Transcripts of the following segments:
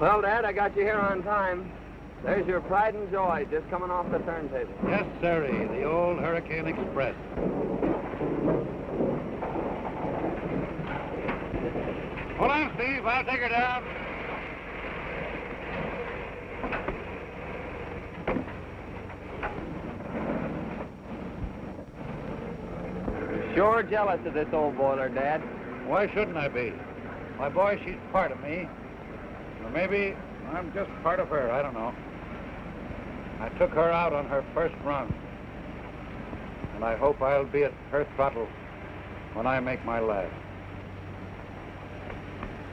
Well, Dad, I got you here on time. There's your pride and joy, just coming off the turntable. Yes, sirree, the old Hurricane Express. Hold on, Steve. I'll take her down. Sure jealous of this old boiler, Dad. Why shouldn't I be? My boy, she's part of me. Or maybe I'm just part of her. I don't know. I took her out on her first run. And I hope I'll be at her throttle when I make my last.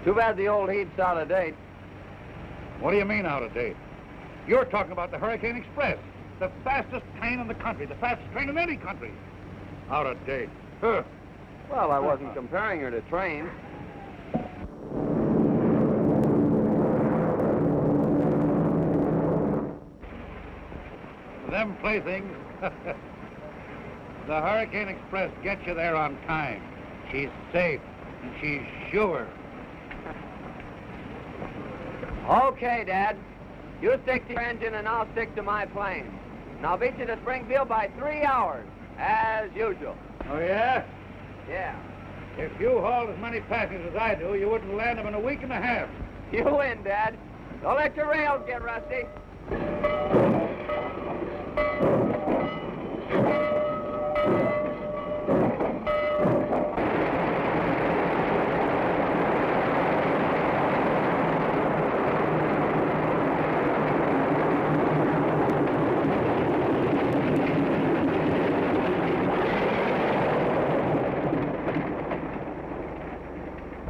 Too bad the old heat's out of date. What do you mean out of date? You're talking about the Hurricane Express. The fastest train in the country. The fastest train in any country. Out of date. Huh. Well, I wasn't comparing her to trains. Them playthings. The Hurricane Express gets you there on time. She's safe, and she's sure. Okay, Dad. You stick to your engine, and I'll stick to my plane. And I'll beat you to Springfield by 3 hours, as usual. Oh, yeah? Yeah. If you hauled as many passengers as I do, you wouldn't land them in a week and a half. You win, Dad. Don't let your rails get rusty.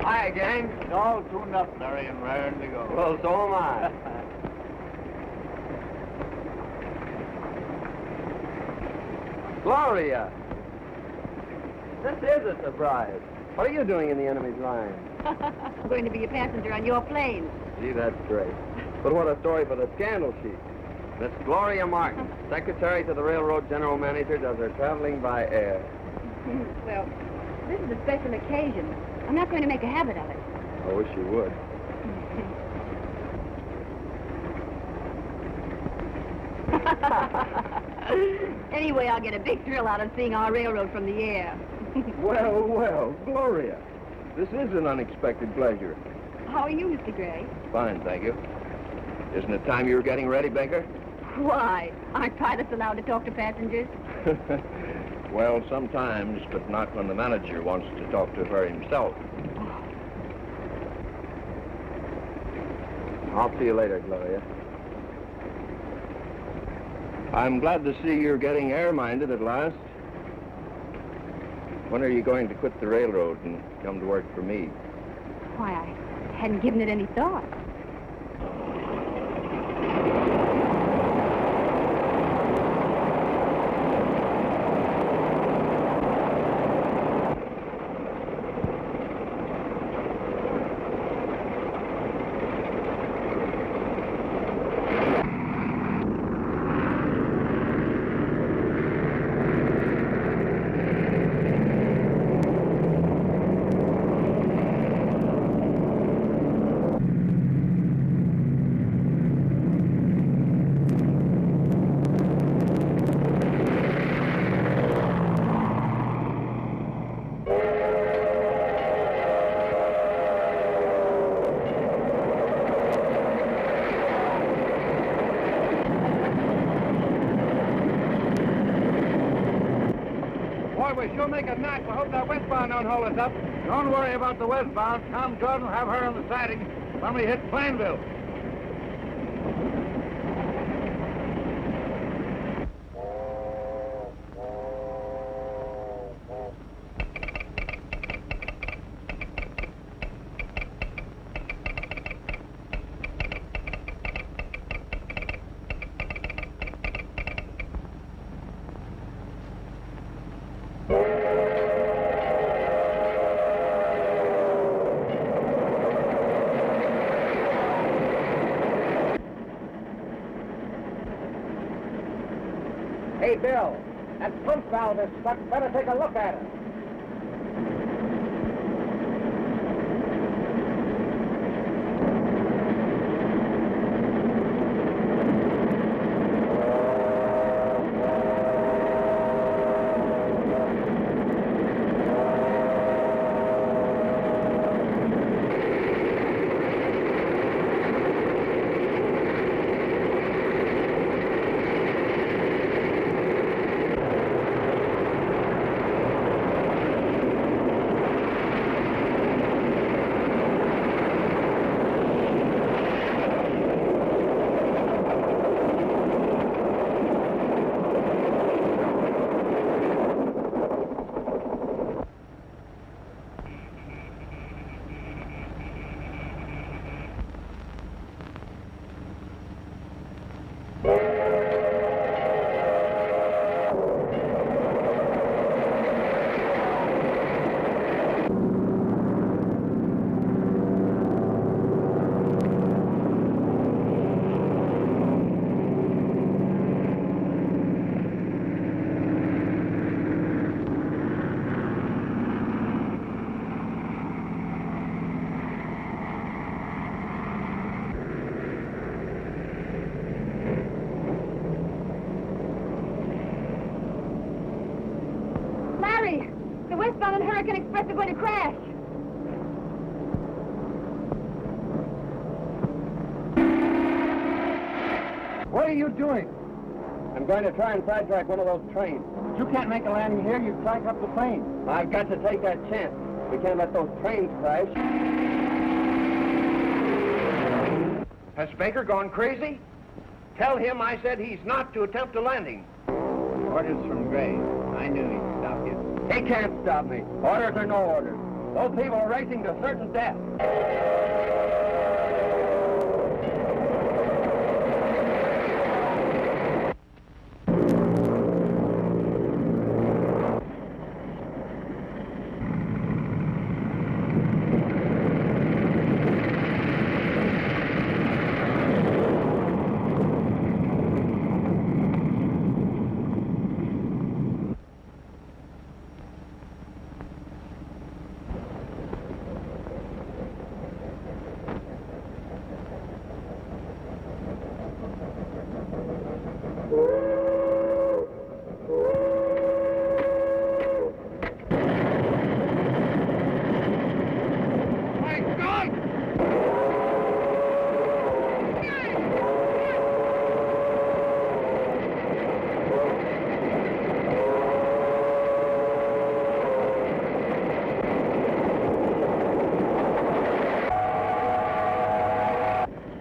Hi, gang. All tuned up, Larry, and raring to go. Well, so am I. Gloria! This is a surprise. What are you doing in the enemy's line? I'm going to be a passenger on your plane. Gee, that's great. But what a story for the scandal sheet. Miss Gloria Martin, secretary to the railroad general manager, does her traveling by air. Well, this is a special occasion. I'm not going to make a habit of it. I wish you would. Anyway, I'll get a big thrill out of seeing our railroad from the air. Well, well, Gloria. This is an unexpected pleasure. How are you, Mr. Gray? Fine, thank you. Isn't it time you were getting ready, Baker? Why? Aren't pilots allowed to talk to passengers? Well, sometimes, but not when the manager wants to talk to her himself. I'll see you later, Gloria. I'm glad to see you're getting air-minded at last. When are you going to quit the railroad and come to work for me? Why, I hadn't given it any thought. She'll make a knot. I hope that westbound don't hold us up. Don't worry about the westbound. Tom Jordan will have her on the siding when we hit Plainville. Hey, Bill, that pump valve is stuck. Better take a look at it. American Express are going to crash. What are you doing? I'm going to try and sidetrack one of those trains. You can't make a landing here. You track up the plane. I've got to take that chance. We can't let those trains crash. Has Baker gone crazy? Tell him I said he's not to attempt a landing. Orders from Gray. I knew he'd stop you. He can't stop me. Orders or no orders. Those people are racing to certain death.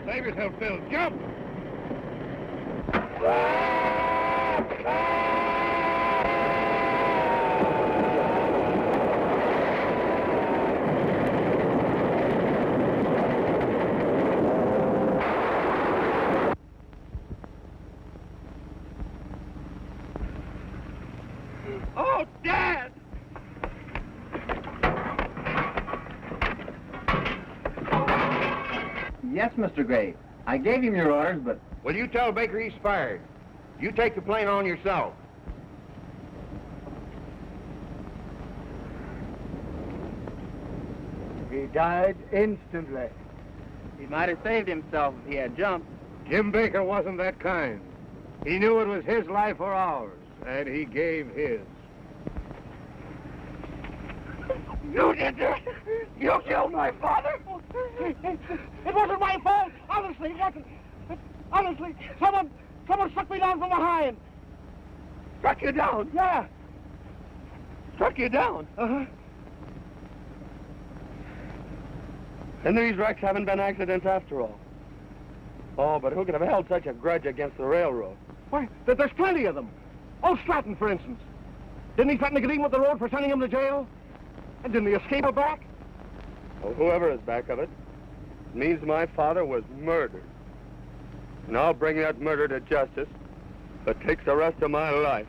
Save yourself, Phil. Jump! Oh, Dad! Yes, Mr. Gray. I gave him your orders, but... Well, you tell Baker he's fired. You take the plane on yourself. He died instantly. He might have saved himself if he had jumped. Jim Baker wasn't that kind. He knew it was his life or ours, and he gave his. You did this! You killed my father! It wasn't my fault. Honestly, it wasn't. Honestly, someone struck me down from behind. Struck you down? Yeah. Struck you down? Uh-huh. And these wrecks haven't been accidents after all. Oh, but who could have held such a grudge against the railroad? Why, there's plenty of them. Old Stratton, for instance. Didn't he threaten to get even with the road for sending him to jail? And didn't he escape her back? Well, whoever is back of it means my father was murdered. And I'll bring that murder to justice if it takes the rest of my life.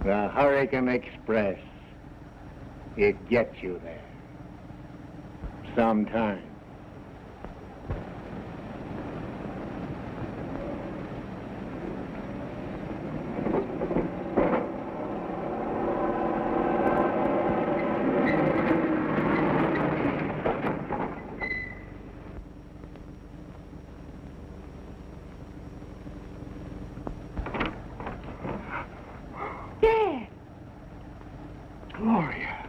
The Hurricane Express. It gets you there. Sometime. Dad! Gloria.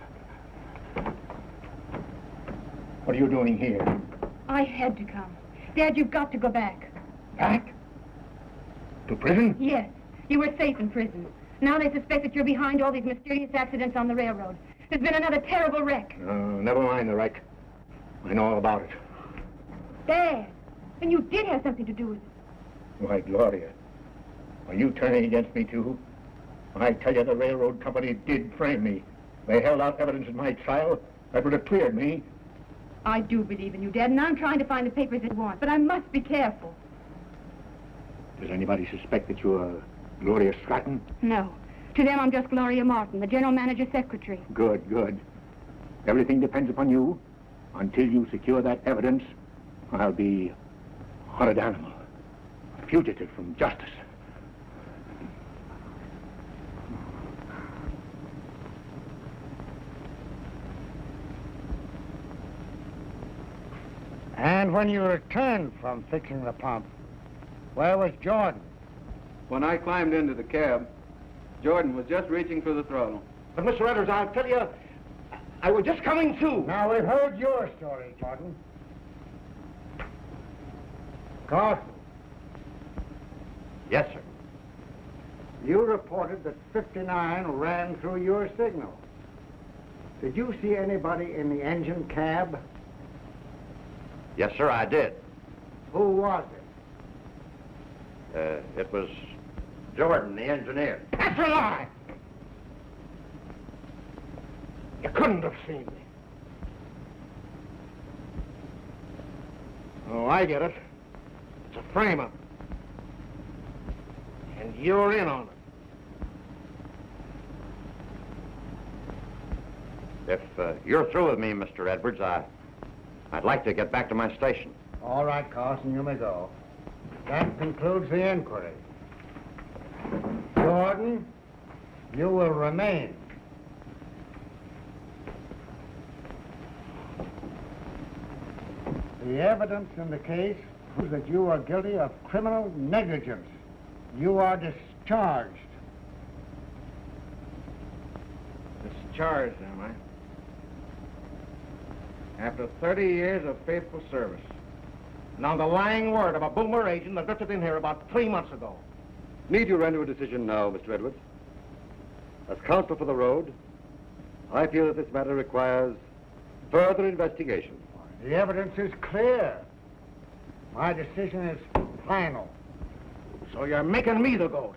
What are you doing here? I had to come. Dad, you've got to go back. Back? To prison? Yes. You were safe in prison. Now they suspect that you're behind all these mysterious accidents on the railroad. There's been another terrible wreck. Never mind the wreck. I know all about it. Dad! And you did have something to do with it. Why, Gloria, are you turning against me, too? I tell you, the railroad company did frame me. They held out evidence in my trial that would have cleared me. I do believe in you, Dad, and I'm trying to find the papers that you want, but I must be careful. Does anybody suspect that you're Gloria Stratton? No. To them, I'm just Gloria Martin, the general manager's secretary. Good, good. Everything depends upon you. Until you secure that evidence, I'll be a hunted animal, a fugitive from justice. And when you returned from fixing the pump, where was Jordan? When I climbed into the cab, Jordan was just reaching for the throttle. But, Mr. Edwards, I'll tell you, I was just coming to. Now, we've heard your story, Jordan. Carson. Yes, sir. You reported that 59 ran through your signal. Did you see anybody in the engine cab? Yes, sir, I did. Who was it? It was Jordan, the engineer. That's a lie! You couldn't have seen me. Oh, I get it. It's a frame-up. And you're in on it. If you're through with me, Mr. Edwards, I'd like to get back to my station. All right, Carson, you may go. That concludes the inquiry. Jordan, you will remain. The evidence in the case proves that you are guilty of criminal negligence. You are discharged. Discharged, am I? After 30 years of faithful service. And on the lying word of a boomer agent that drifted in here about 3 months ago. Need you render a decision now, Mr. Edwards? As counsel for the road, I feel that this matter requires further investigation. The evidence is clear. My decision is final. So you're making me the goat.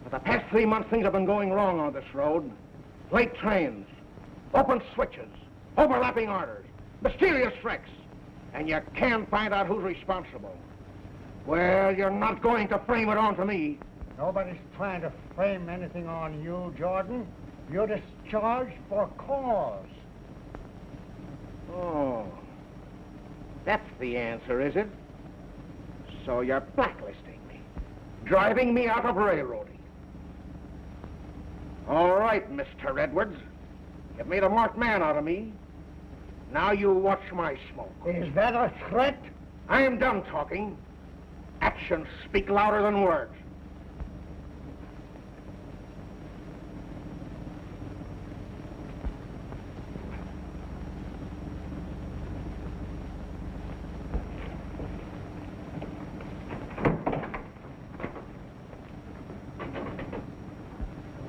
For the past 3 months, things have been going wrong on this road. Late trains, open switches, overlapping orders, mysterious wrecks. And you can't find out who's responsible. Well, you're not going to frame it onto me. Nobody's trying to frame anything on you, Jordan. You're discharged for cause. Oh, that's the answer, is it? So you're blacklisting me, driving me out of railroading. All right, Mr. Edwards. You've made a marked man out of me. Now you watch my smoke. Is that a threat? I am done talking. Actions speak louder than words.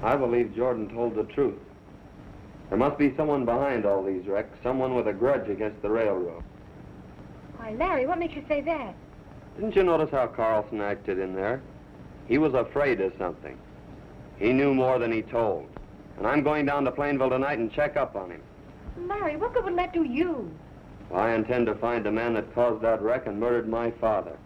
I believe Jordan told the truth. There must be someone behind all these wrecks, someone with a grudge against the railroad. Why, Larry, what makes you say that? Didn't you notice how Carlson acted in there? He was afraid of something. He knew more than he told. And I'm going down to Plainville tonight and check up on him. Larry, what good would that do you? Well, I intend to find the man that caused that wreck and murdered my father.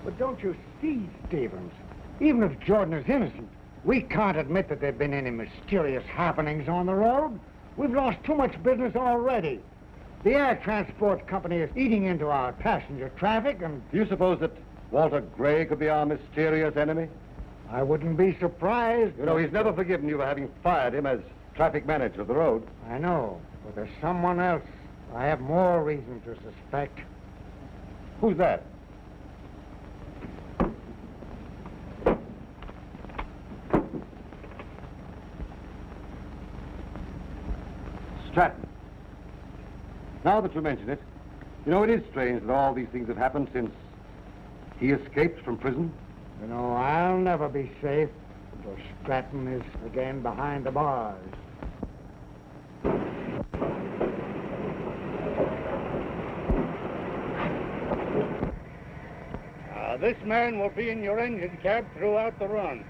But don't you see, Stevens? Even if Jordan is innocent, we can't admit that there have been any mysterious happenings on the road. We've lost too much business already. The air transport company is eating into our passenger traffic, and... Do you suppose that Walter Gray could be our mysterious enemy? I wouldn't be surprised. You know, he's never forgiven you for having fired him as traffic manager of the road. I know, but there's someone else I have more reason to suspect. Who's that? Stratton. Now that you mention it, You know, it is strange that all these things have happened since he escaped from prison. You know, I'll never be safe until Stratton is again behind the bars. This man will be in your engine cab throughout the run.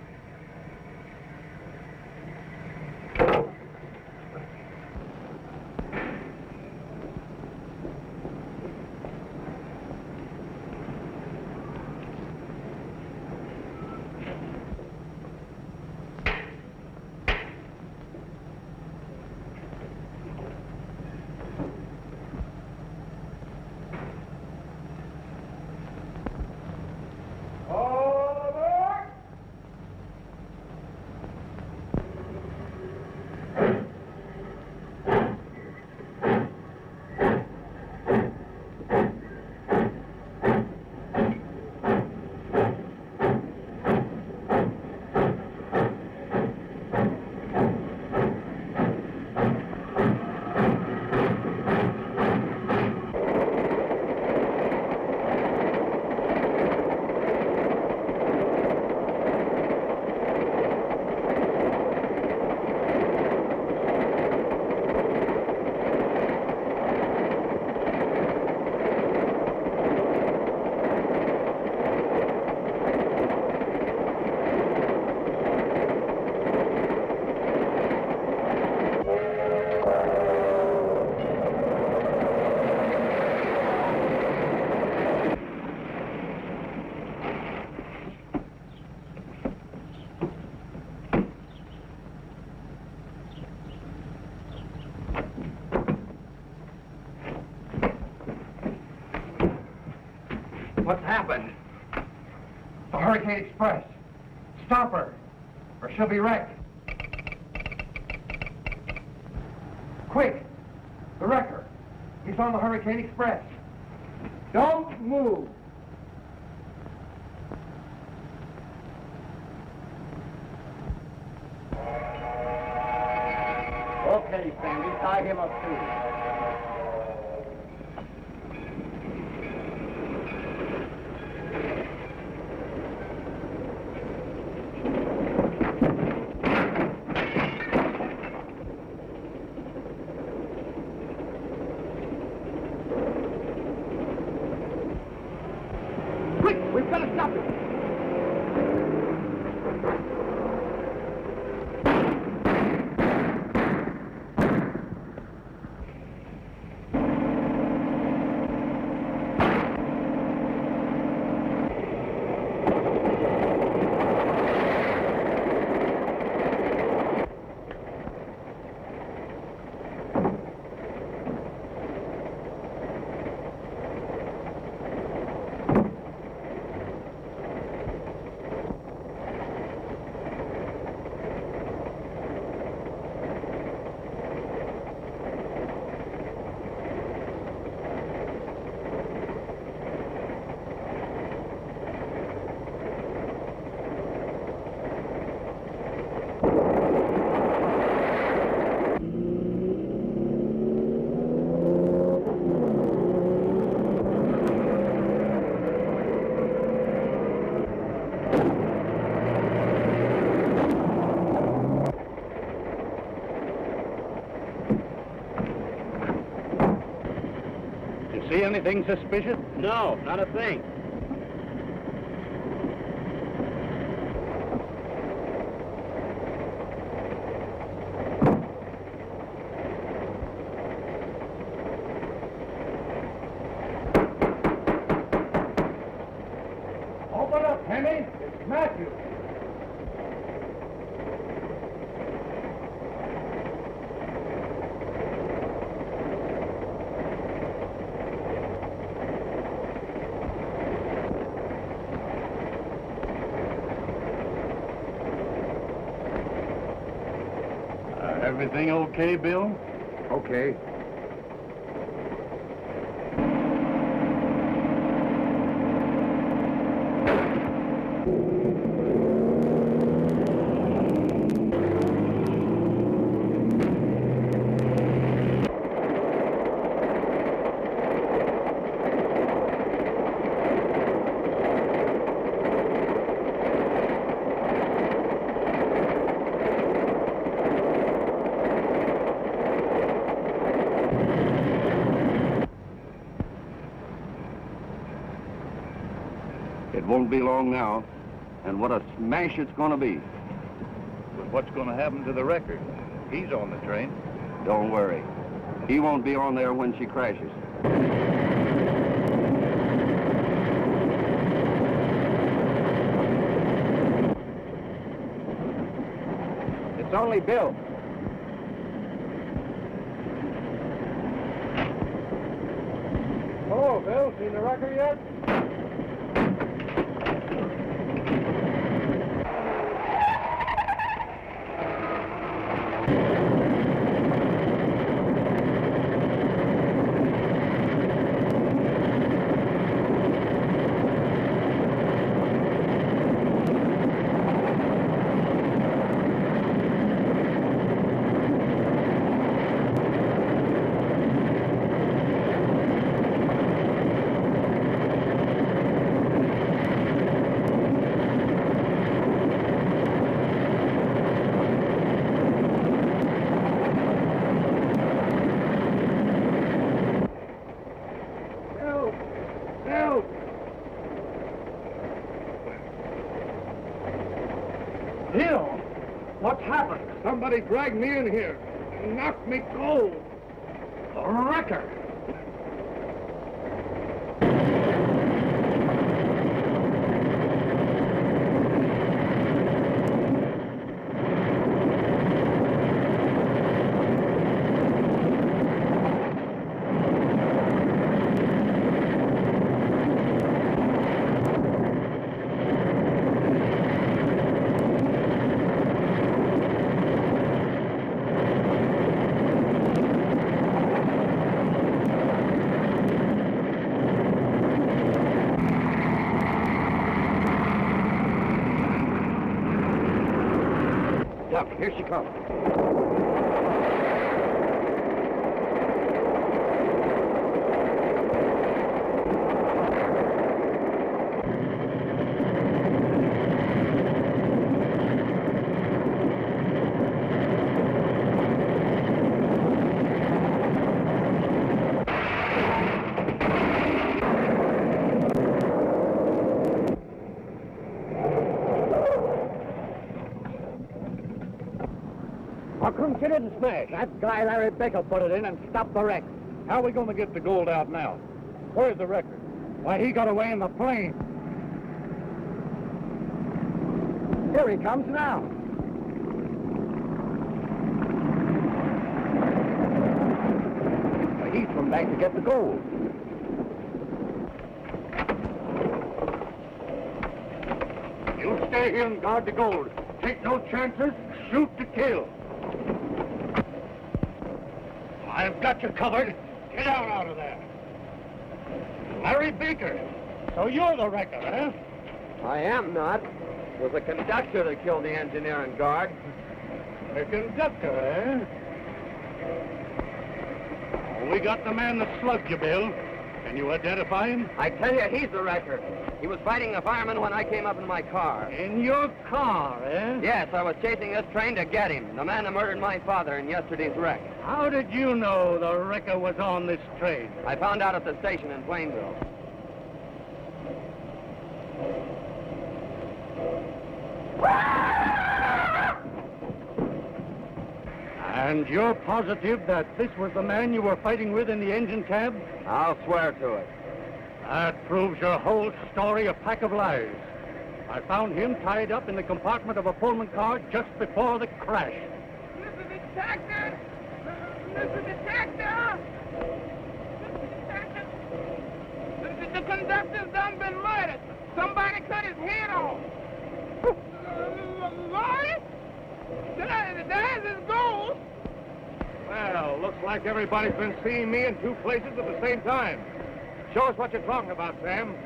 What's happened? The Hurricane Express. Stop her, or she'll be wrecked. Quick! The wrecker. He's on the Hurricane Express. Don't move. Okay, Sandy, tie him up too. We've got to stop it. See anything suspicious? No, not a thing. Open up, Henry. It's Matthew. Everything okay, Bill? Okay. Won't be long now. And what a smash it's going to be. But what's going to happen to the record? He's on the train. Don't worry. He won't be on there when she crashes. It's only Bill. Hello, Bill. Seen the wrecker yet? Somebody dragged me in here and knocked me cold. A wrecker. Here she comes. She didn't smash. That guy Larry Baker put it in and stopped the wreck. How are we going to get the gold out now? Where's the record? Why, he got away in the plane. Here he comes now. He's come back to get the gold. You stay here and guard the gold. Take no chances. Shoot to kill. I've got you covered. Get out of there. Larry Baker. So you're the wrecker, eh? I am not. It was the conductor that killed the engineer and guard. The conductor, eh? Oh, we got the man that slugged you, Bill. Can you identify him? I tell you, he's the wrecker. He was fighting a fireman when I came up in my car. In your car, eh? Yes, I was chasing this train to get him, the man that murdered my father in yesterday's wreck. How did you know the wrecker was on this train? I found out at the station in Plainville. And you're positive that this was the man you were fighting with in the engine cab? I'll swear to it. That proves your whole story a pack of lies. I found him tied up in the compartment of a Pullman car just before the crash. Mr. Detective! Mr. Detective! Mr. Detective! The conductor's done been murdered. Somebody cut his head off. Lord? There's his gold. Well, looks like everybody's been seeing me in two places at the same time. Show us what you're talking about, Sam.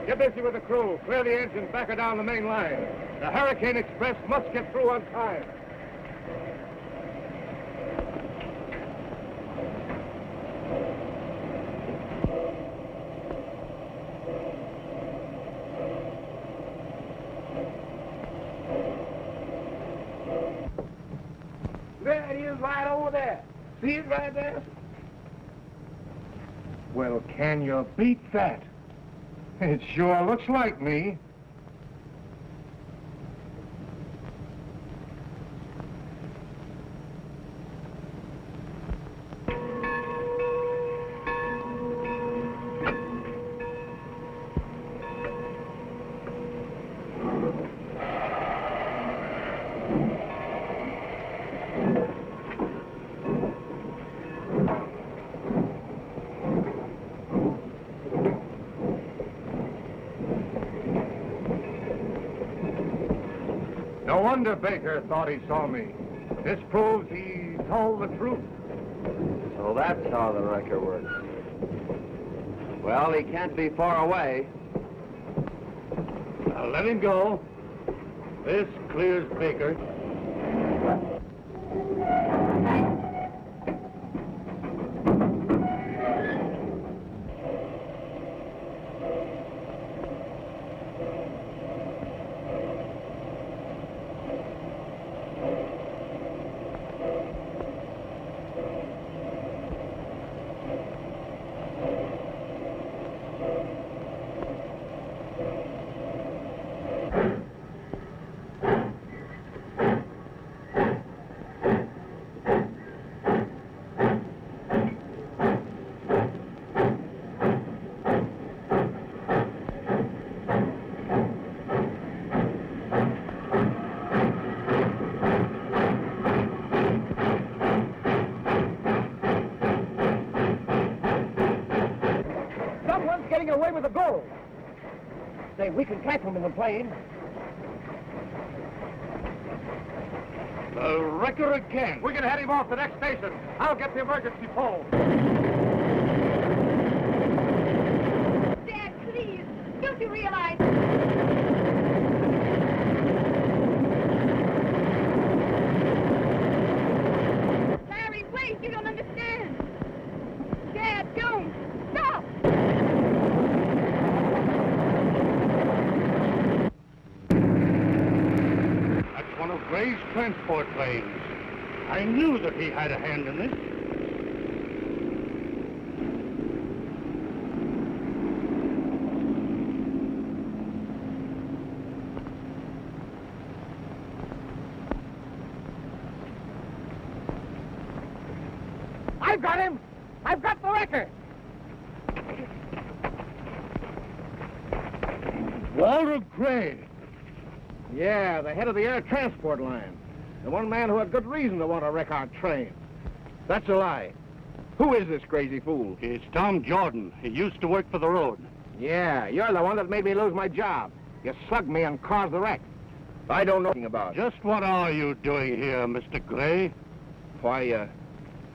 Get busy with the crew. Clear the engine, back her down the main line. The Hurricane Express must get through on time. There it is right over there. See it right there? Well, can you beat that? It sure looks like me. No wonder Baker thought he saw me. This proves he told the truth. So that's how the wrecker works. Well, he can't be far away. Now let him go. This clears Baker. Getting away with the gold. Say, we can catch them in the plane. The wrecker again. We can head him off the next station. I'll get the emergency pole. Dad, please. Don't you realize... Larry, wait. You don't understand. Dad, don't. Stop. One of Gray's transport planes. I knew that he had a hand in this. I've got him! I've got the wrecker! Walter Gray. Yeah, the head of the air transport line. The one man who had good reason to want to wreck our train. That's a lie. Who is this crazy fool? It's Tom Jordan. He used to work for the road. Yeah, you're the one that made me lose my job. You slugged me and caused the wreck. I don't know anything about it. Just what are you doing here, Mr. Gray? Why,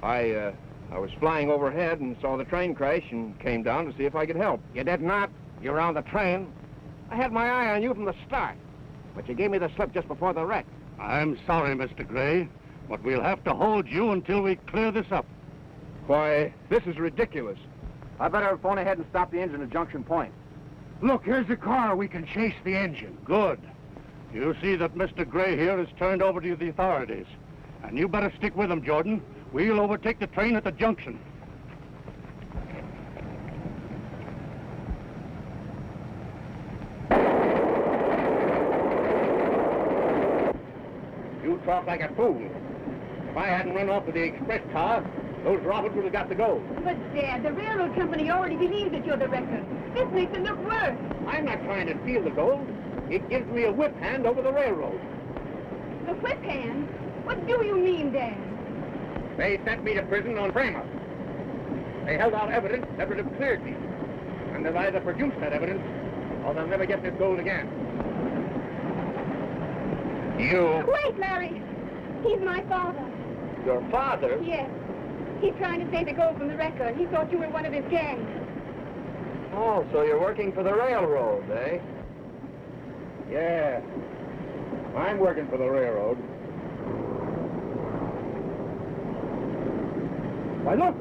I was flying overhead and saw the train crash and came down to see if I could help. You did not. You were on the train. I had my eye on you from the start. But you gave me the slip just before the wreck. I'm sorry, Mr. Gray, but we'll have to hold you until we clear this up. Why, this is ridiculous. I better phone ahead and stop the engine at Junction Point. Look, here's the car. We can chase the engine. Good. You see that Mr. Gray here is turned over to the authorities. And you better stick with him, Jordan. We'll overtake the train at the junction. You talk like a fool. If I hadn't run off with the express car, those robbers would have got the gold. But, Dad, the railroad company already believes that you're the wrecker. This makes it look worse. I'm not trying to steal the gold. It gives me a whip hand over the railroad. The whip hand? What do you mean, Dad? They sent me to prison on frame-up. They held out evidence that would have cleared me. And they'll either produce that evidence, or they'll never get this gold again. You... Wait, Larry! He's my father. Your father? Yes. He's trying to save the gold from the wrecker. He thought you were one of his gang. Oh, so you're working for the railroad, eh? Yeah. I'm working for the railroad. Why, look!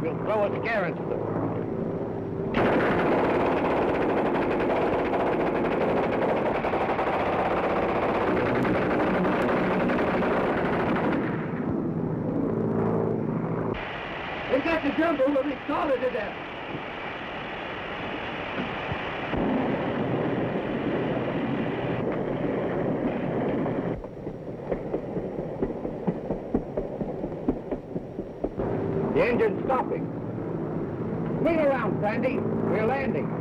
We'll throw a scare into them. the jumbo will be scalded to death. The engine's stopping. Swing around, Sandy. We're landing.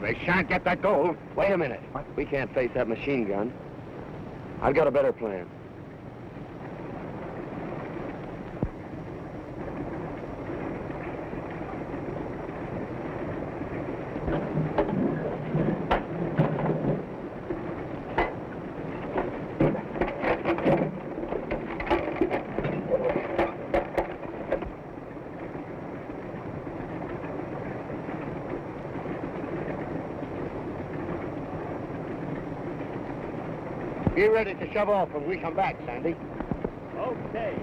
They shan't get that gold. Wait a minute. What? We can't face that machine gun. I've got a better plan. Be ready to shove off when we come back, Sandy. Okay.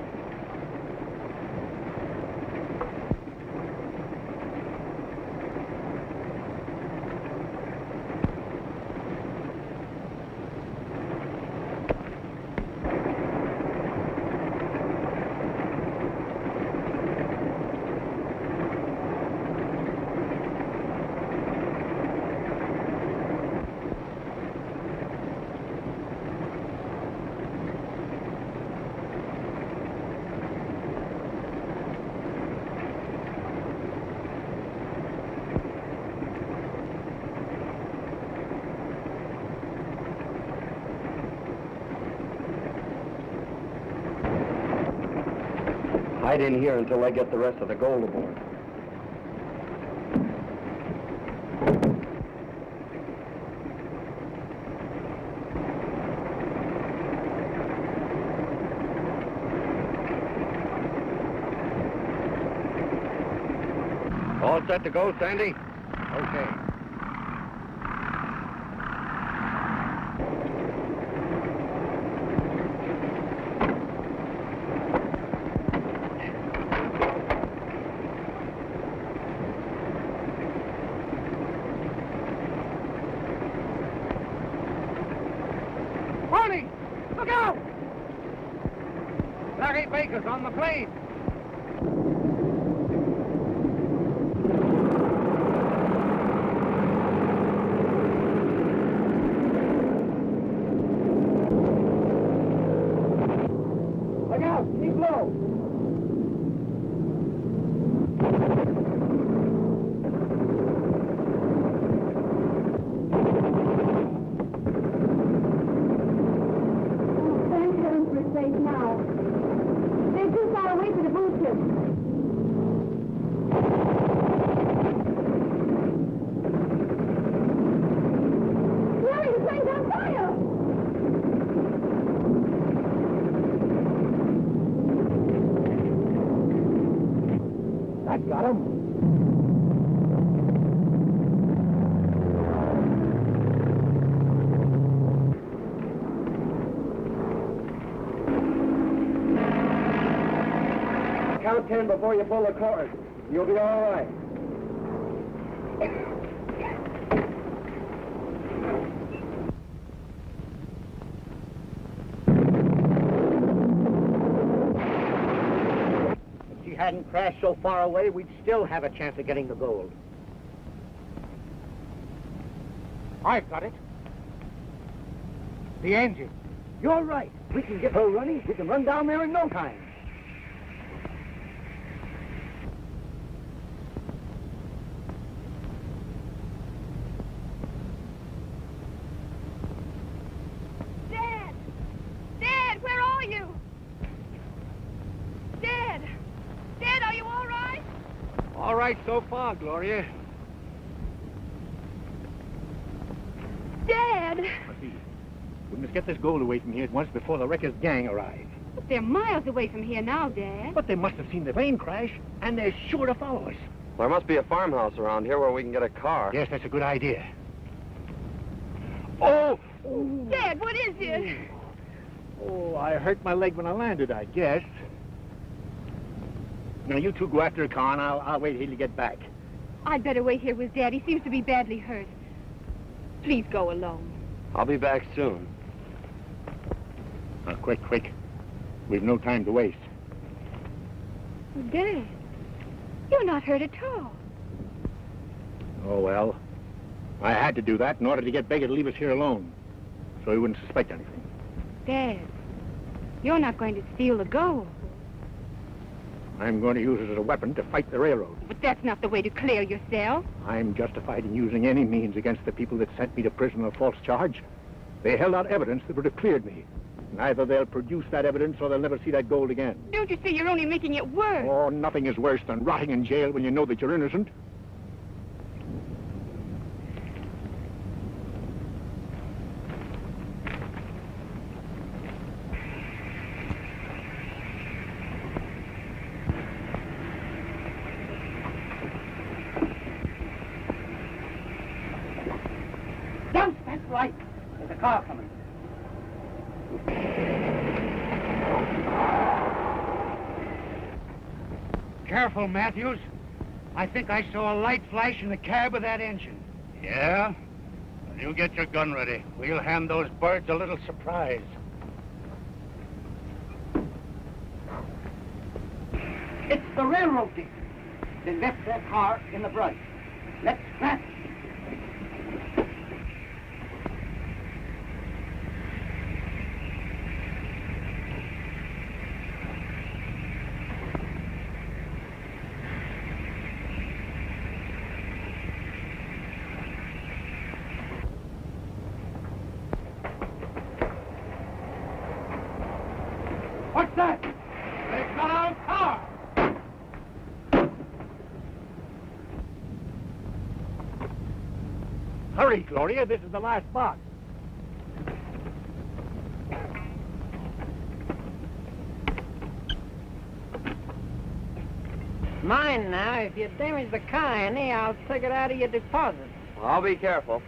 Hide in here until I get the rest of the gold aboard. All set to go, Sandy? Okay. Look out! Larry Baker's on the plane. Look out! Keep low! Got him. Count 10 before you pull the cord. You'll be all right. Hadn't crashed so far away, we'd still have a chance of getting the gold. I've got it. The engine. You're right. We can get her running. We can run down there in no time. Dad! Dad, where are you? Dad! Dad, are you all right? All right so far, Gloria. Dad! But We must get this gold away from here at once before the wrecker's gang arrive. But they're miles away from here now, Dad. But they must have seen the plane crash, and they're sure to follow us. There must be a farmhouse around here where we can get a car. Yes, that's a good idea. Oh! Dad, what is it? Oh, I hurt my leg when I landed, I guess. Now, you two go after a car, and I'll wait till you get back. I'd better wait here with Dad. He seems to be badly hurt. Please go alone. I'll be back soon. Now, quick. We've no time to waste. Dad, you're not hurt at all. Oh, well. I had to do that in order to get Baker to leave us here alone, so he wouldn't suspect anything. Dad, you're not going to steal the gold. I'm going to use it as a weapon to fight the railroad. But that's not the way to clear yourself. I'm justified in using any means against the people that sent me to prison on a false charge. They held out evidence that would have cleared me. Neither they'll produce that evidence or they'll never see that gold again. Don't you see you're only making it worse? Oh, nothing is worse than rotting in jail when you know that you're innocent. That's right. There's a car coming. Careful, Matthews. I think I saw a light flash in the cab of that engine. Yeah? Well, you get your gun ready. We'll hand those birds a little surprise. It's the railroad team. They left their car in the brush. Let's crash. What's that? They've got our car! Hurry, Gloria. This is the last box. Mine now. If you damage the car any, I'll take it out of your deposit. Well, I'll be careful.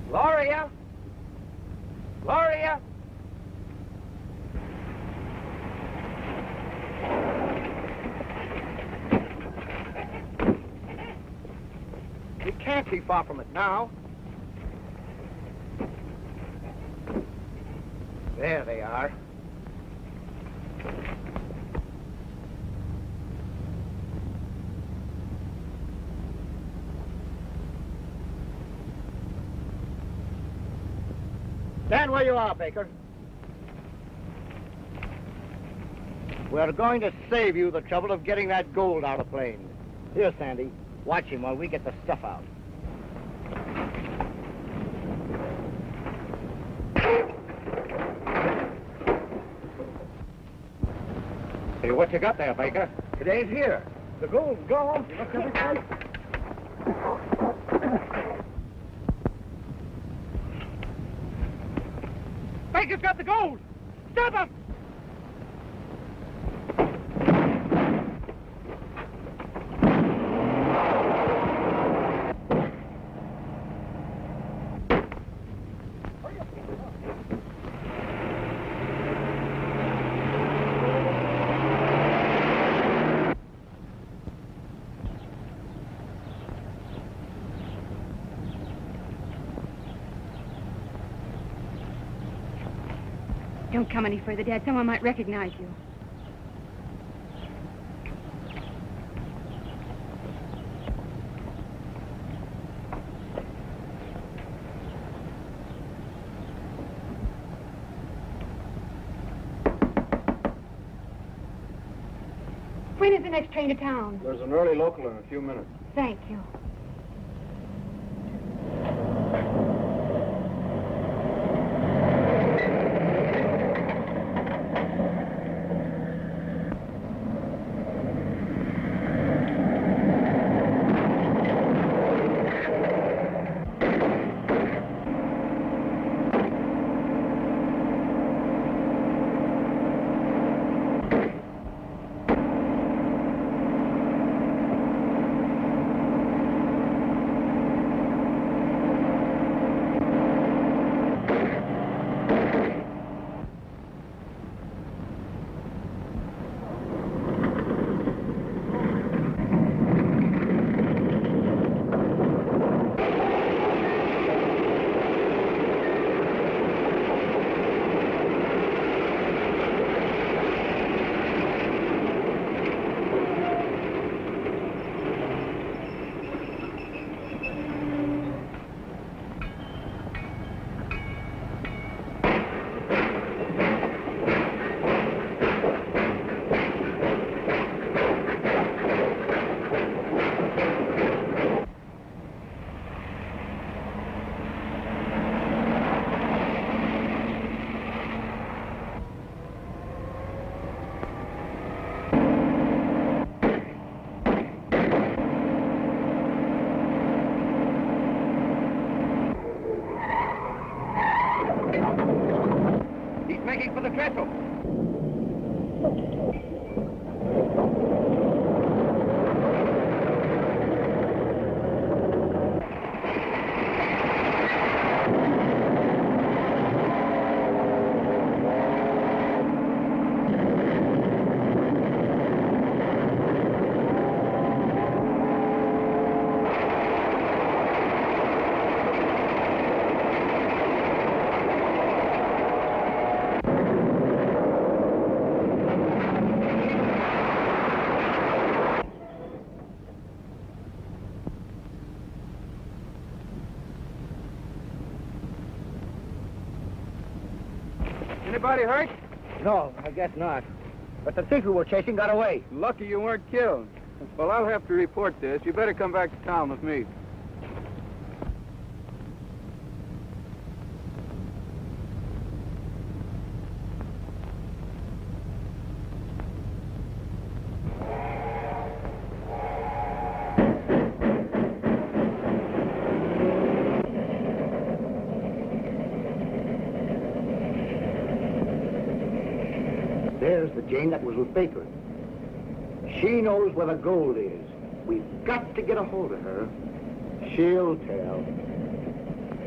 Gloria? Gloria? We can't be far from it now. There they are. Stand where you are, Baker. We're going to save you the trouble of getting that gold out of the plane. Here, Sandy. Watch him while we get the stuff out. Hey, what you got there, Baker? It ain't here. The gold's gone. You looked every place. Baker's got the gold! Stop him! Don't come any further, Dad. Someone might recognize you. When is the next train to town? There's an early local in a few minutes. Thank you. Anybody hurt? No, I guess not. But the thief we were chasing got away. Lucky you weren't killed. Well, I'll have to report this. You better come back to town with me. There's the Jane that was with Baker. She knows where the gold is. We've got to get a hold of her. She'll tell.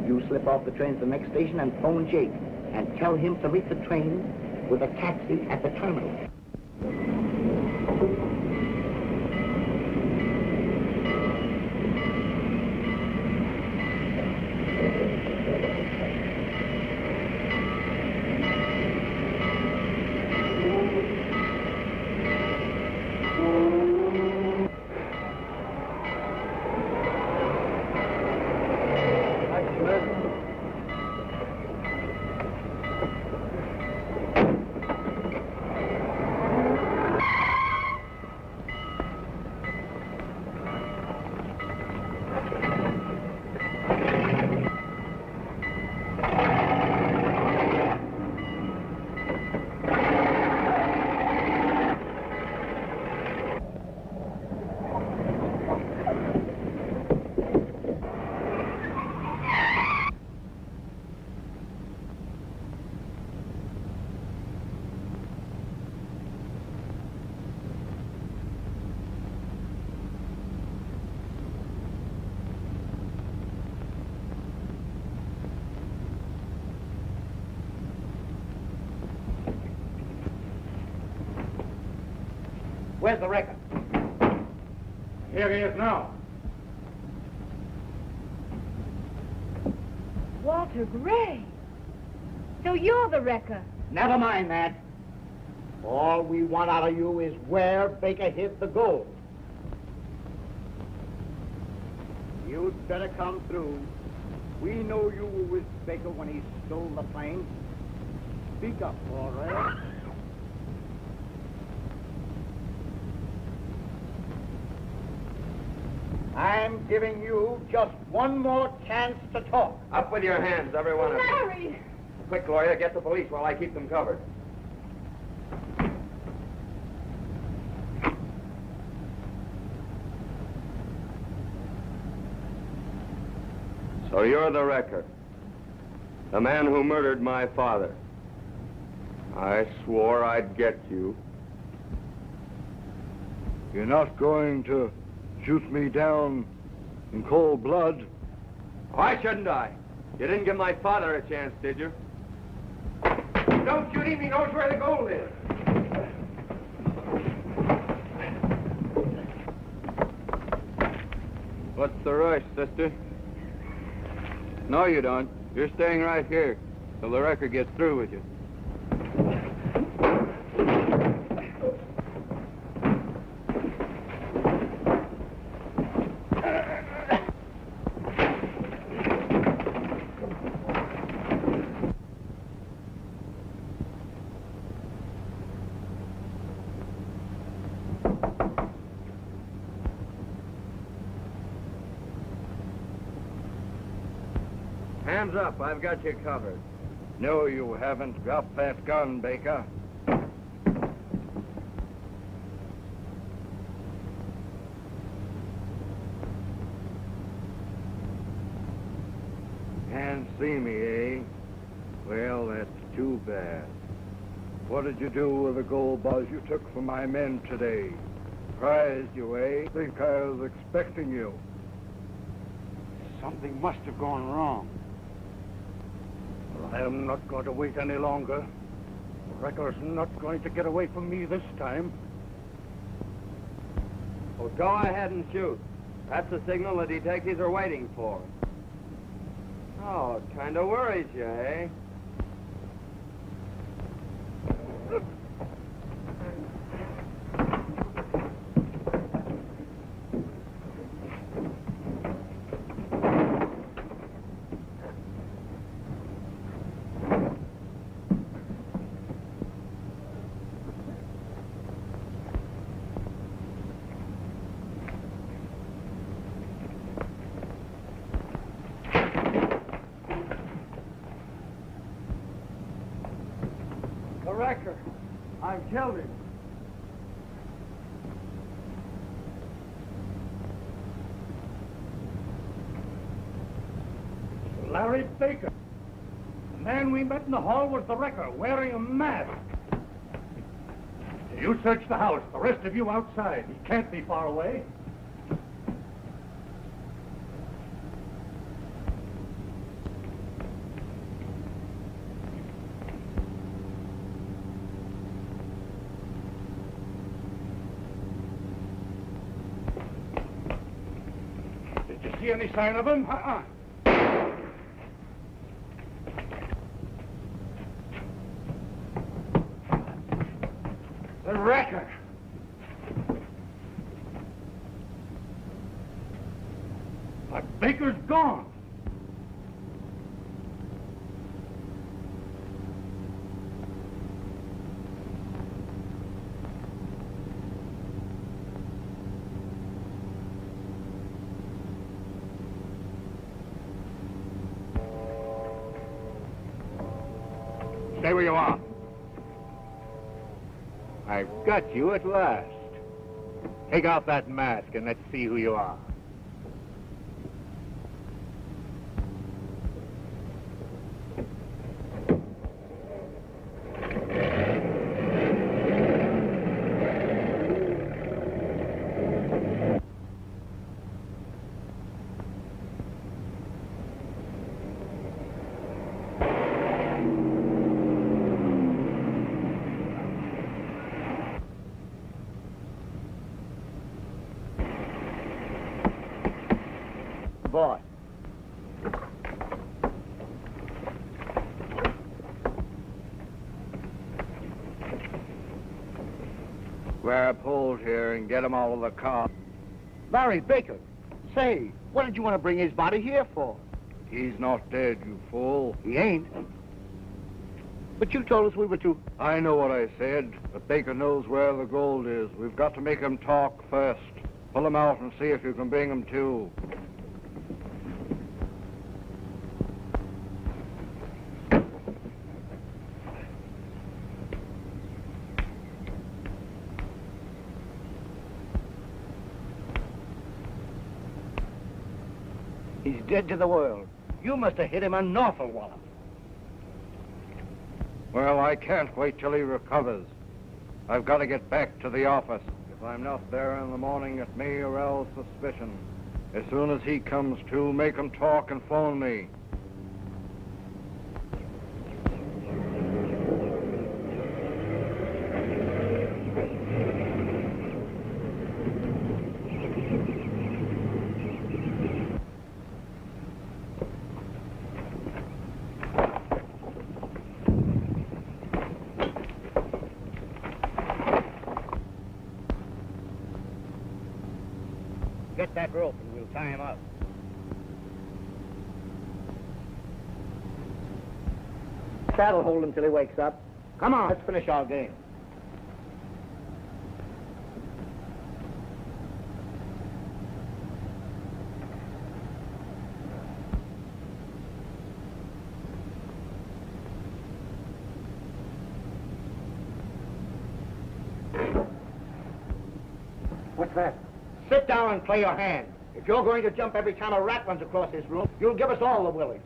You slip off the train at the next station and phone Jake and tell him to meet the train with a taxi at the terminal. Where's the wrecker? Here he is now. Walter Gray. So you're the wrecker. Never mind that. All we want out of you is where Baker hid the gold. You'd better come through. We know you were with Baker when he stole the plane. Speak up, all right? I'm giving you just one more chance to talk. Up with your hands, every one of you. Larry! Quick, Gloria, get the police while I keep them covered. So you're the wrecker. The man who murdered my father. I swore I'd get you. You're not going to shoot me down in cold blood. Why shouldn't I? You didn't give my father a chance, did you? Don't shoot him, he knows where the gold is. What's the rush, sister? No, you don't. You're staying right here till the wrecker gets through with you. Hands up, I've got you covered. No, you haven't. Drop that gun, Baker. Can't see me, eh? Well, that's too bad. What did you do with the gold bars you took from my men today? Surprised you, eh? Think I was expecting you. Something must have gone wrong. Well, I am not going to wait any longer. The wrecker's not going to get away from me this time. Well, go ahead and shoot. That's the signal the detectives are waiting for. Oh, it kind of worries you, eh? I killed him. Larry Baker. The man we met in the hall was the wrecker, wearing a mask. You search the house. The rest of you outside. He can't be far away. Did you see any sign of him? The wrecker. But Baker's gone. Stay where you are. I've got you at last. Take off that mask and let's see who you are. Boy. Grab hold here and get him out of the car. Larry Baker. Say, what did you want to bring his body here for? He's not dead, you fool. He ain't. But you told us we were to... I know what I said, but Baker knows where the gold is. We've got to make him talk first. Pull him out and see if you can bring him to. He's dead to the world. You must have hit him an awful wallop. Well, I can't wait till he recovers. I've got to get back to the office. If I'm not there in the morning, it may arouse suspicion. As soon as he comes to, make him talk and phone me. Get that rope and we'll tie him up. That'll hold him till he wakes up. Come on, let's finish our game. What's that? Sit down and play your hand. If you're going to jump every time a rat runs across this room, you'll give us all the willies.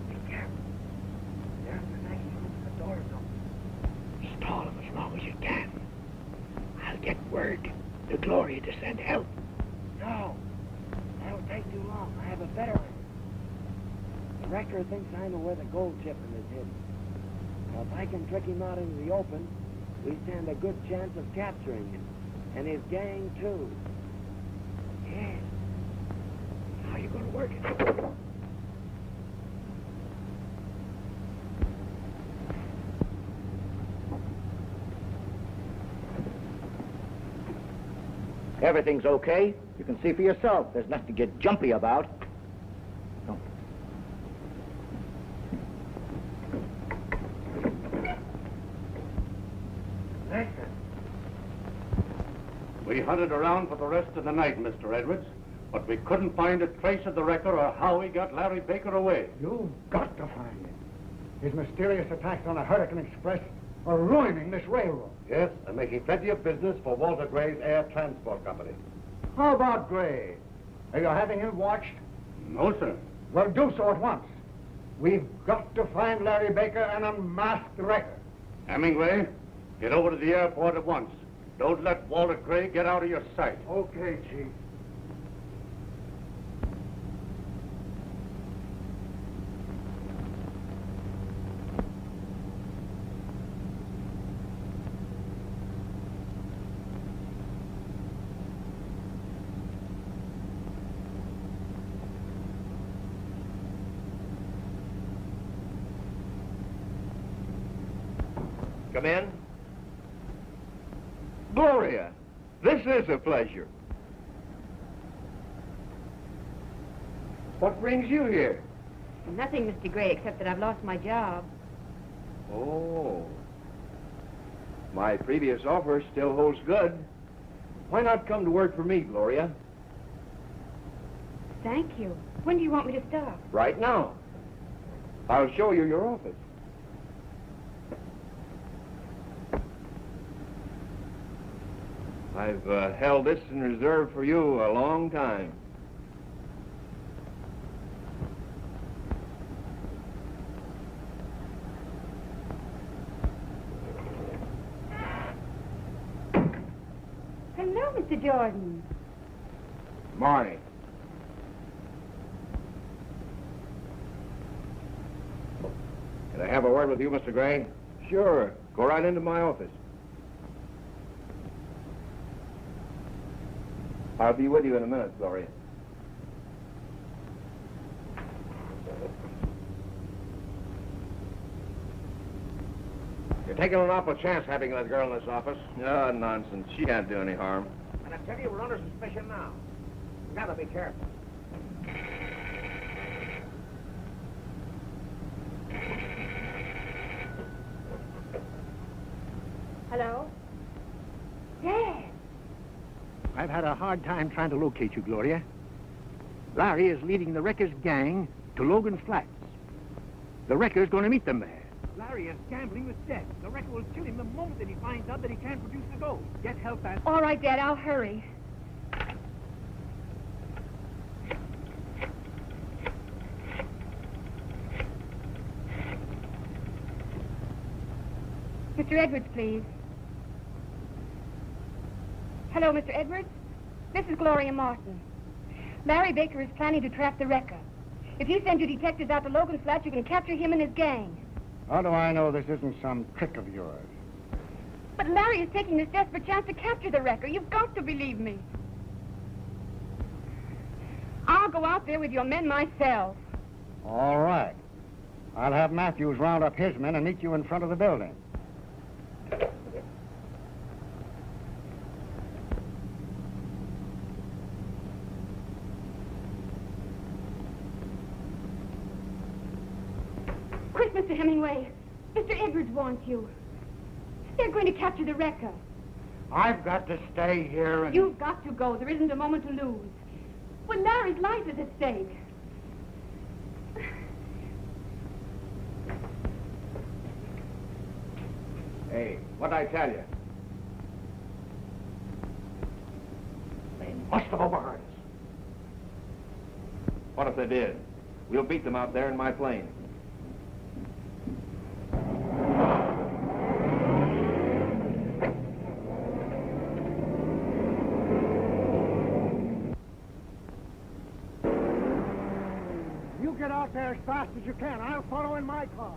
Be careful. There's the nice room. The door's open. Stall him as long as you can. I'll get word to Gloria to send help. No. That'll take too long. I have a better idea. The wrecker thinks I know where the gold shipment is hidden. Now, if I can trick him out into the open, we stand a good chance of capturing him. And his gang, too. Yes. How are you going to work it? Everything's okay. You can see for yourself. There's nothing to get jumpy about. No. We hunted around for the rest of the night, Mr. Edwards, but we couldn't find a trace of the wrecker or how he got Larry Baker away. You've got to find him. His mysterious attacks on a Hurricane Express are ruining this railroad. Yes, and making plenty of business for Walter Gray's Air Transport Company. How about Gray? Are you having him watched? No, sir. Well, do so at once. We've got to find Larry Baker and unmask the wrecker. Hemingway, get over to the airport at once. Don't let Walter Gray get out of your sight. Okay, Chief. Come in. Gloria, this is a pleasure. What brings you here? Nothing, Mr. Gray, except that I've lost my job. Oh. My previous offer still holds good. Why not come to work for me, Gloria? Thank you. When do you want me to start? Right now. I'll show you your office. I've held this in reserve for you a long time. Hello, Mr. Jordan. Morning. Can I have a word with you, Mr. Gray? Sure. Go right into my office. I'll be with you in a minute, Gloria. You're taking an awful chance having that girl in this office. Oh, nonsense. She can't do any harm. And I tell you, we're under suspicion now. You gotta be careful. Hello? Dad. I've had a hard time trying to locate you, Gloria. Larry is leading the wrecker's gang to Logan Flats. The wrecker's going to meet them there. Larry is gambling with death. The wrecker will kill him the moment that he finds out that he can't produce the gold. Get help fast. All right, Dad, I'll hurry. Mr. Edwards, please. Hello, Mr. Edwards. This is Gloria Martin. Larry Baker is planning to trap the wrecker. If you send your detectives out to Logan Flats, you can capture him and his gang. How do I know this isn't some trick of yours? But Larry is taking this desperate chance to capture the wrecker. You've got to believe me. I'll go out there with your men myself. All right. I'll have Matthews round up his men and meet you in front of the building. Quick, Mr. Hemingway. Mr. Edwards wants you. They're going to capture the wrecker. I've got to stay here and... You've got to go. There isn't a moment to lose. Well, Larry's life is at stake. Hey, what'd I tell you? They must have overheard us. What if they did? We'll beat them out there in my plane. You get out there as fast as you can. I'll follow in my car.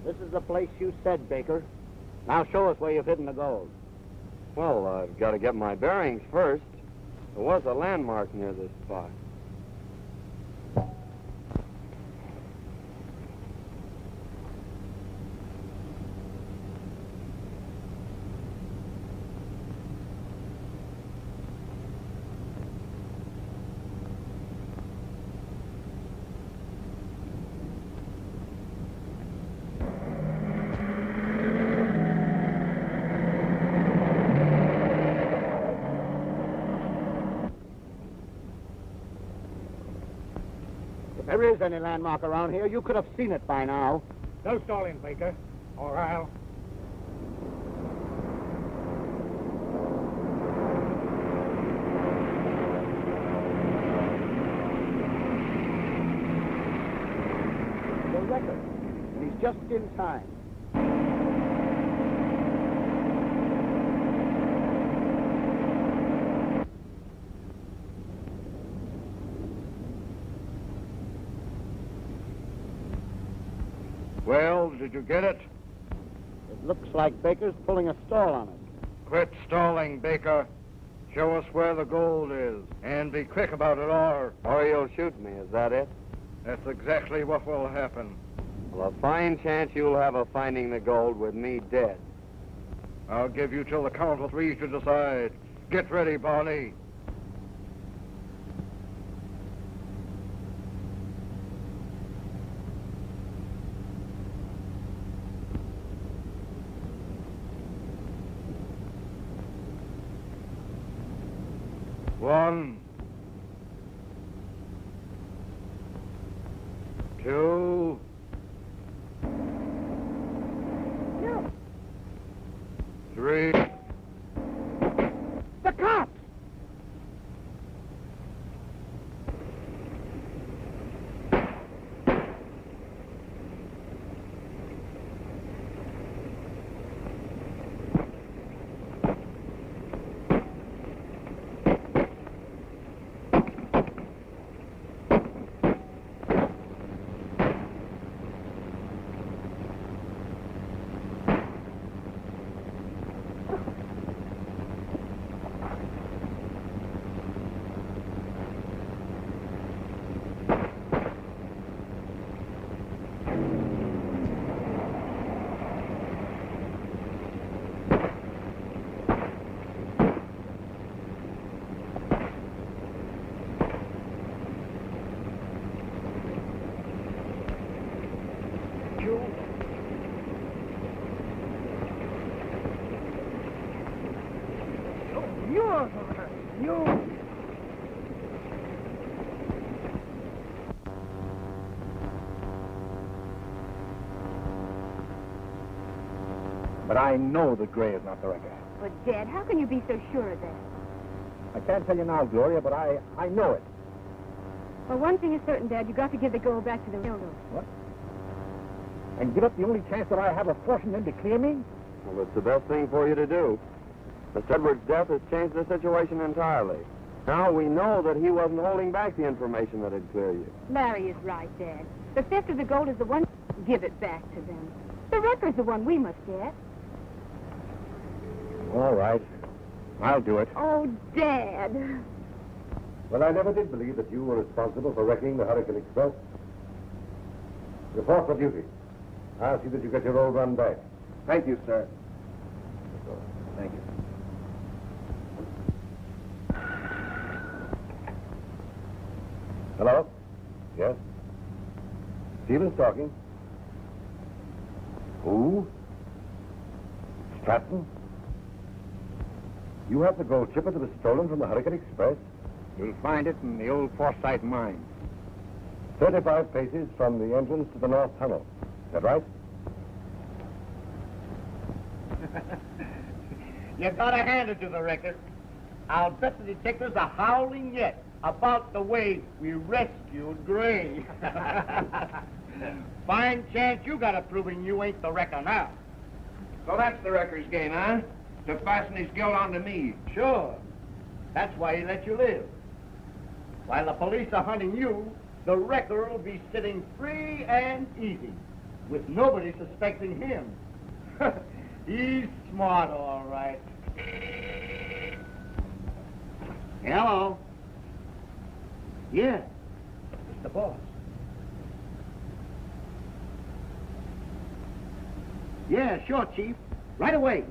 This is the place you said, Baker. Now show us where you've hidden the gold. Well, I've got to get my bearings first. There was a landmark near this spot. If there is any landmark around here, you could have seen it by now. No stalling, Baker, or I'll... The record. And he's just in time. Well, did you get it? It looks like Baker's pulling a stall on us. Quit stalling, Baker. Show us where the gold is, and be quick about it, Or you'll shoot me, is that it? that's exactly what will happen. Well, a fine chance you'll have of finding the gold with me dead. I'll give you till the count of 3 to decide. Get ready, Barney. One, 2, 3. The cops! But I know that Gray is not the wrecker. But, Dad, how can you be so sure of that? I can't tell you now, Gloria, but I know it. Well, one thing is certain, Dad. You've got to give the gold back to the railroad. What? And give up the only chance that I have of forcing them to clear me? Well, it's the best thing for you to do. Miss Edwards' death has changed the situation entirely. Now we know that he wasn't holding back the information that had cleared you. Larry is right, Dad. The theft of the gold is the one. Give it back to them. The wrecker's the one we must get. All right. I'll do it. Oh, Dad. Well, I never did believe that you were responsible for wrecking the Hurricane Express. Report for duty. I'll see that you get your old run back. Thank you, sir. Thank you. Hello? Yes? Stevens talking. Who? Stratton? You have the gold chipper that was stolen from the Hurricane Express? You'll find it in the old Forsyth mine. 35 paces from the entrance to the North Tunnel. Is that right? You gotta hand it to the record. I'll bet the detectives are howling yet about the way we rescued Gray. Fine chance you got of proving you ain't the wrecker now. So that's the wrecker's game, huh? To fasten his guilt onto me. Sure. That's why he let you live. While the police are hunting you, the wrecker will be sitting free and easy, with nobody suspecting him. He's smart, all right. Hello. Yeah, it's the boss. Yeah, sure, Chief. Right away.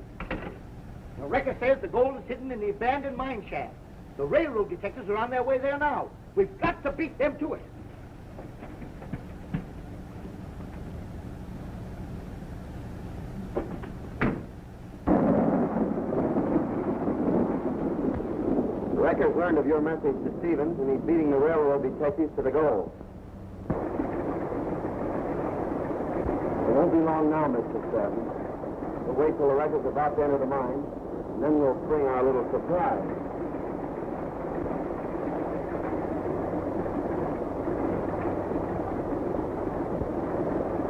The record says the gold is hidden in the abandoned mine shaft. The railroad detectives are on their way there now. We've got to beat them to it. The record's learned of your message to Stevens, and he's beating the railroad detectives to the goal. It won't be long now, Mr. Stratton. We'll wait till the record's about to enter the mine, and then we'll spring our little surprise.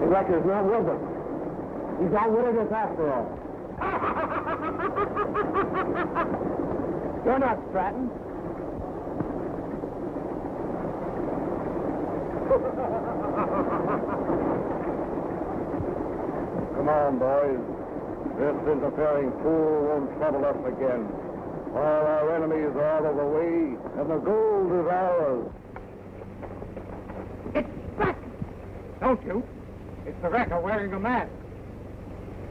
The record's not with us. He's outwitted us after all. You're not Stratton. Come on, boys. This interfering fool won't trouble us again. All our enemies are out of the way, and the gold is ours. It's Stratton! Don't you? It's the wrecker wearing a mask.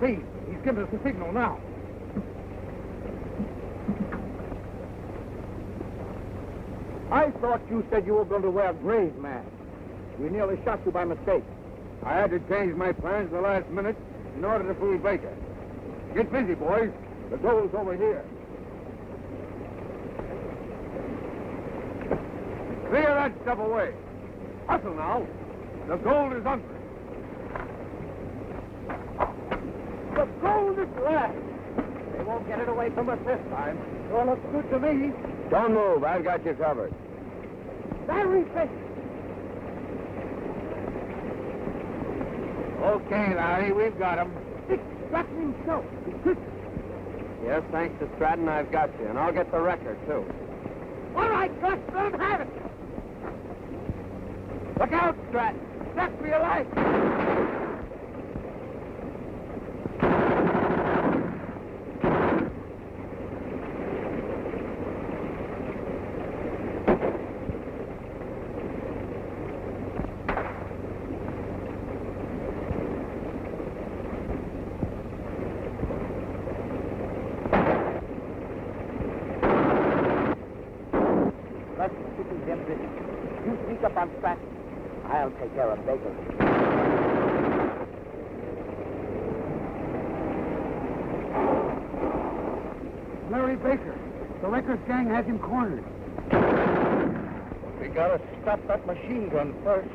See, he's given us a signal now. I thought you said you were going to wear Gray's mask. We nearly shot you by mistake. I had to change my plans at the last minute in order to fool Baker. Get busy, boys. The gold's over here. Clear that stuff away. Hustle now. The gold is under it. The gold is left. They won't get it away from us this time. Sure looks good to me. Don't move. I've got you covered. Very safe. Okay, Larry, we've got him. It's Stratton himself. Yes, thanks to Stratton, I've got you. And I'll get the record, too. All right, Gus, let him have it. Look out, Stratton. That's for your life. You sneak up on Stratton. I'll take care of Baker. Larry Baker. The Wreckers gang has him cornered. We gotta stop that machine gun first.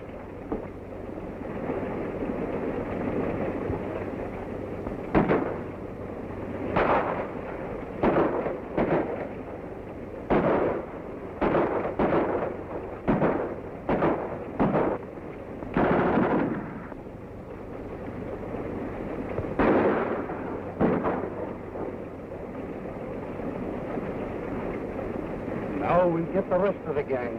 Now we get the rest of the gang.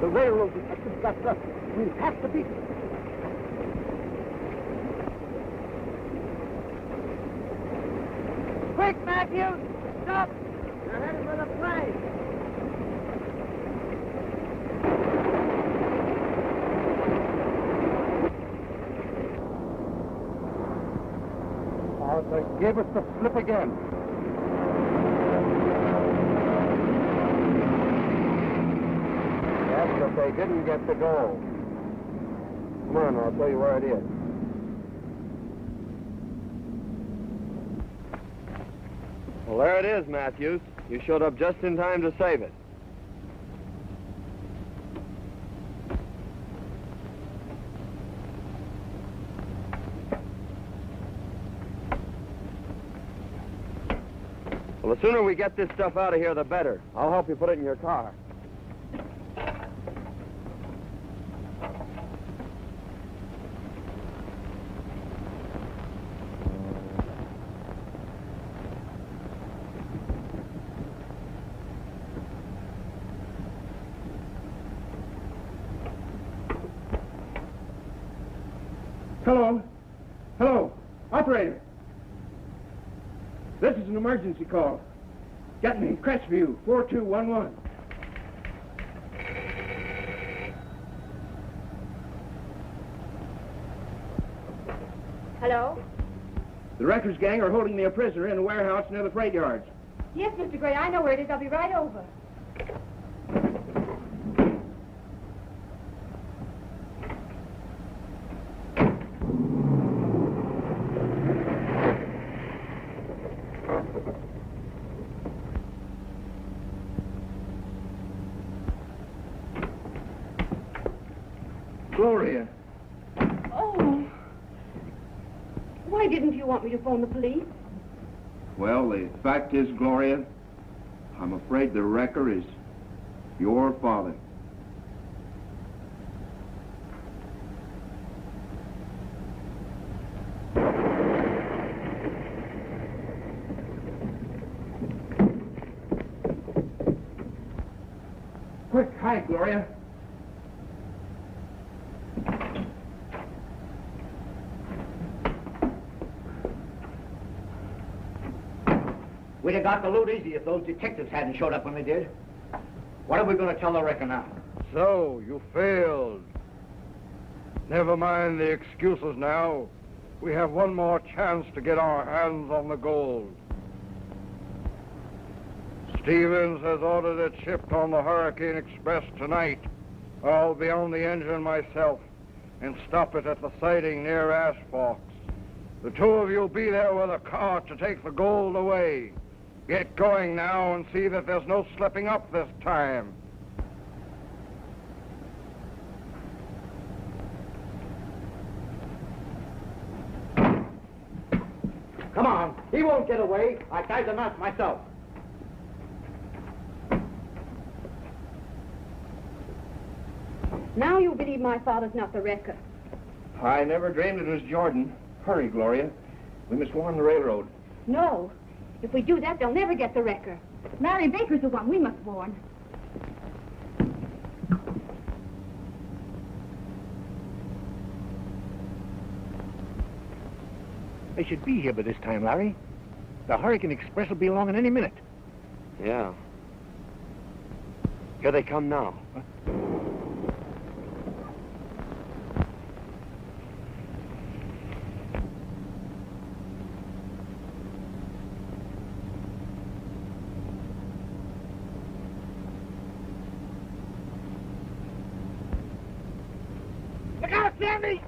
The railroad detectives got us. We have to beat them. Quick, Matthews! Stop! You're headed for the plane. They gave us the slip again. Yes, but they didn't get the gold. Come on, I'll tell you where it is. Well, there it is, Matthews. You showed up just in time to save it. Well, the sooner we get this stuff out of here, the better. I'll help you put it in your car. Hello? Hello? Operator? This is an emergency call. Get me, Crestview, 4211. Hello? The Wreckers gang are holding me a prisoner in a warehouse near the freight yards. Yes, Mr. Gray, I know where it is. I'll be right over. Gloria. Oh. Why didn't you want me to phone the police? Well, the fact is, Gloria, I'm afraid the wrecker is your father. Quick, hide, Gloria. We'd have got the loot easy if those detectives hadn't showed up when they did. What are we going to tell the wrecker now? So, you failed. Never mind the excuses now. We have one more chance to get our hands on the gold. Stevens has ordered it shipped on the Hurricane Express tonight. I'll be on the engine myself and stop it at the siding near Ash Forks. The two of you be there with a cart to take the gold away. Get going now and see that there's no slipping up this time. Come on, he won't get away. I tied the knot myself. Now you believe my father's not the wrecker. I never dreamed it was Jordan. Hurry, Gloria. We must warn the railroad. No. If we do that, they'll never get the wrecker. Larry Baker's the one we must warn. They should be here by this time, Larry. The Hurricane Express will be along in any minute. Yeah. Here they come now. Huh? Look out, Sandy!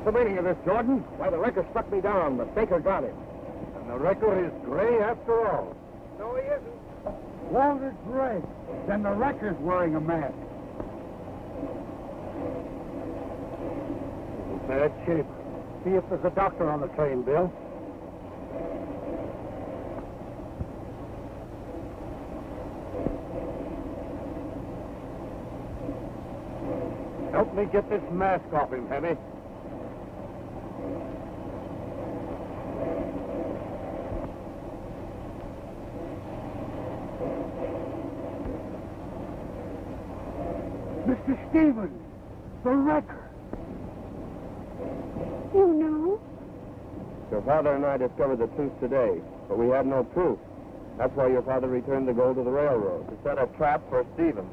What's the meaning of this, Jordan? Why, the wrecker struck me down, but Baker got him. And the wrecker is Gray after all. No, he isn't. Walter Gray. Then the wrecker's wearing a mask. In bad shape. See if there's a doctor on the train, Bill. Help me get this mask off him, Henny. Mr. Stevens, the wrecker. You know? Your father and I discovered the truth today, but we had no proof. That's why your father returned the gold to the railroad, to set a trap for Stevens.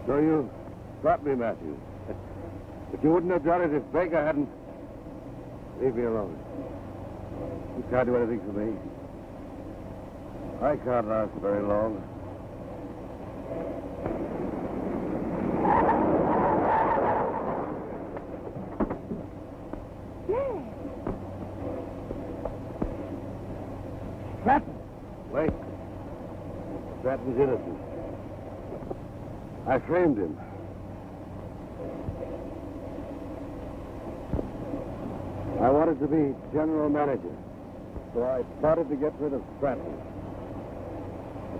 So you got me, Matthews. But you wouldn't have done it if Baker hadn't... Leave me alone. You can't do anything for me. I can't last very long. Stratton. Wait. Stratton's innocent. I framed him. I wanted to be general manager, so I plotted to get rid of Stratton.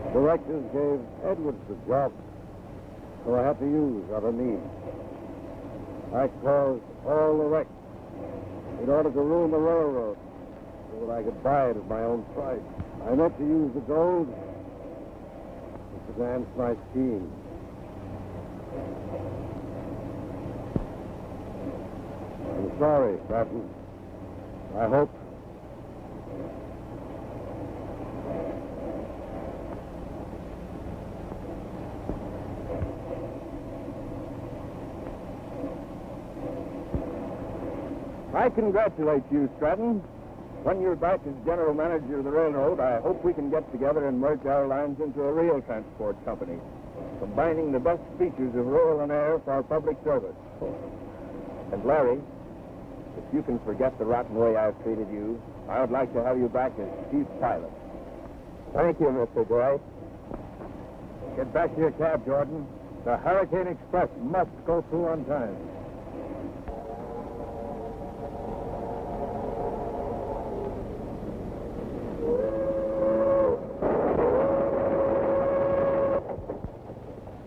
The directors gave Edwards the job, so I had to use other means. I caused all the wrecks in order to ruin the railroad so that I could buy it at my own price. I meant to use the gold to advance my scheme. I'm sorry, Stratton. I hope... I congratulate you, Stratton. When you're back as general manager of the railroad, I hope we can get together and merge our lines into a real transport company, combining the best features of rail and air for our public service. And Larry, if you can forget the rotten way I've treated you, I would like to have you back as chief pilot. Thank you, Mr. Gray. Get back to your cab, Jordan. The Hurricane Express must go through on time.